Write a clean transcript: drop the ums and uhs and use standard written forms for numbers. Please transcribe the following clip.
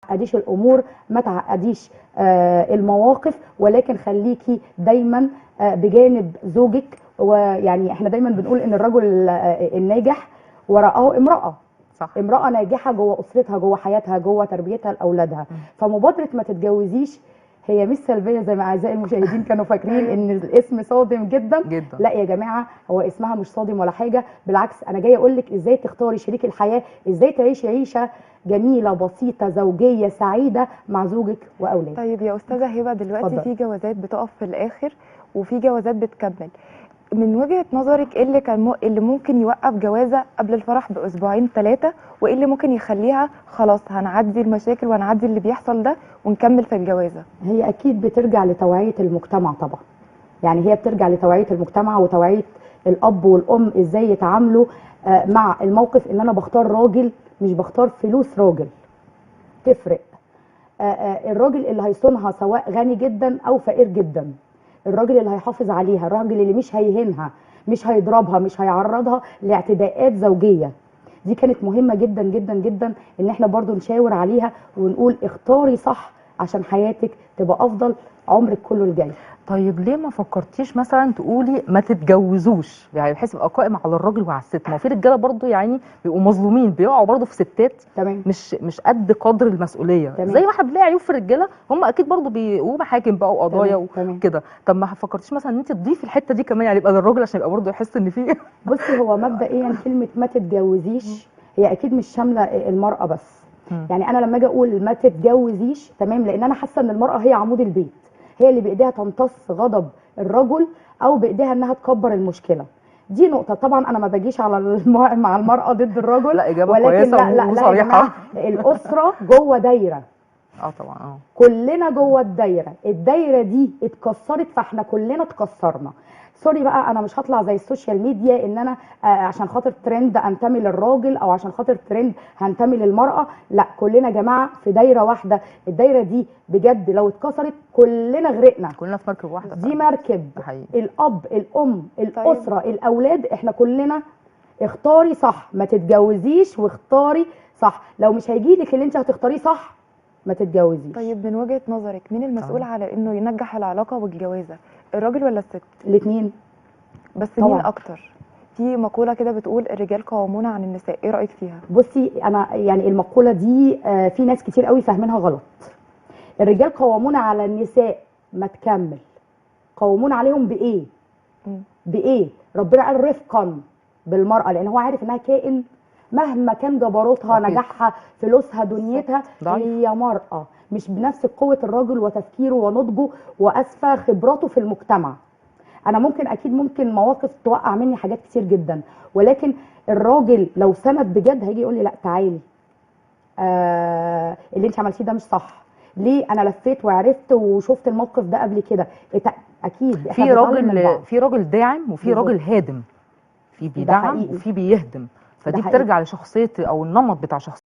تعقديش الامور، ما تعقديش المواقف، ولكن خليكي دايما بجانب زوجك. ويعني احنا دايما بنقول ان الرجل الناجح وراءه امرأة. صح. امرأة ناجحة جوه أسرتها، جوه حياتها، جوه تربيتها لأولادها. فمبادرة ما تتجوزيش هي مش سلبية زي ما أعزائي المشاهدين كانوا فاكرين إن الاسم صادم جدا. لا يا جماعة، هو اسمها مش صادم ولا حاجة، بالعكس أنا جاية أقول لك إزاي تختاري شريك الحياة، إزاي تعيشي عيشة جميلة بسيطة زوجية سعيدة مع زوجك وأولادك. طيب يا أستاذة هبة، دلوقتي في جوازات بتقف في الآخر وفي جوازات بتكمل. من وجهة نظرك ايه اللي ممكن يوقف جوازة قبل الفرح بأسبوعين 3، وايه اللي ممكن يخليها خلاص هنعدي المشاكل وهنعدي اللي بيحصل ده ونكمل في الجوازة؟ هي أكيد بترجع لتوعية المجتمع طبعا. يعني هي بترجع لتوعية المجتمع وتوعية الأب والأم إزاي يتعاملوا مع الموقف إن أنا بختار راجل، مش بختار فلوس راجل. تفرق. الراجل اللي هيصونها سواء غني جدا أو فقير جدا، الراجل اللي هيحافظ عليها، الراجل اللي مش هيهينها، مش هيضربها، مش هيعرضها لاعتداءات زوجية. دي كانت مهمة جدا جدا جدا ان احنا برضو نشاور عليها ونقول اختاري صح عشان حياتك تبقى افضل عمرك كله الجاي. طيب ليه ما فكرتيش مثلا تقولي ما تتجوزوش، يعني بحيث يبقى قائم على الراجل وعلى الست؟ ما هو في رجاله برضو يعني بيبقوا مظلومين، بيقعوا برضو في ستات تمام. مش قد قدر المسؤوليه. تمام. زي ما احنا بنلاقي عيوب في الرجاله، هم اكيد برضو بيبقوا محاكم بقى وقضايا وكده. طب ما فكرتيش مثلا ان انت تضيفي الحته دي كمان، يعني يبقى للراجل عشان يبقى برضو يحس ان في بصي، هو مبدئيا كلمه ما تتجوزيش هي اكيد مش شامله المراه بس. يعني انا لما اجي اقول ما تتجوزيش، تمام، لان انا حاسه ان المراه هي عمود البيت، هي اللي بايديها تمتص غضب الرجل او بايديها انها تكبر المشكله. دي نقطه. طبعا انا ما باجيش على مع المراه ضد الرجل، لا اجابه ولكن كويسه لا وصريحه. الاسره جوه دايره. طبعا كلنا جوه الدايره دي اتكسرت، فاحنا كلنا اتكسرنا. سوري بقى، انا مش هطلع زي السوشيال ميديا ان انا عشان خاطر ترند انتمي للراجل او عشان خاطر ترند هنتمي للمراه. لا، كلنا يا جماعه في دايره واحده. الدايره دي بجد لو اتكسرت كلنا غرقنا، كلنا في مركب واحده. دي مركب. الاب، الام، الاسره، الاولاد، احنا كلنا. اختاري صح، ما تتجوزيش واختاري صح. لو مش هيجيلك اللي انت هتختاريه صح ما تتجوزيش. طيب من وجهة نظرك مين المسؤول على انه ينجح العلاقة والجوازة، الراجل ولا الست؟ الاثنين. بس طبعا. مين اكتر؟ في مقولة كده بتقول الرجال قوامون عن النساء، ايه رأيك فيها؟ بصي، انا يعني المقولة دي في ناس كتير قوي فاهمينها غلط. الرجال قوامون على النساء، ما تكمل. قوامون عليهم بايه؟ بايه؟ ربنا قال رفقا بالمرأة، لان هو عارف انها كائن مهما كان جبروتها، نجاحها، فلوسها، دنيتها، هي مرأة مش بنفس قوة الراجل وتفكيره ونضجه واسفة خبراته في المجتمع. انا ممكن مواقف توقع مني حاجات كتير جدا، ولكن الراجل لو سند بجد هيجي يقول لي لا تعالي، اللي انت عملتيه ده مش صح. ليه؟ انا لفيت وعرفت وشفت الموقف ده قبل كده. اكيد في راجل داعم وفي راجل هادم، في بيدعم وفي بيهدم، فدي بترجع لشخصيه او النمط بتاع شخصيه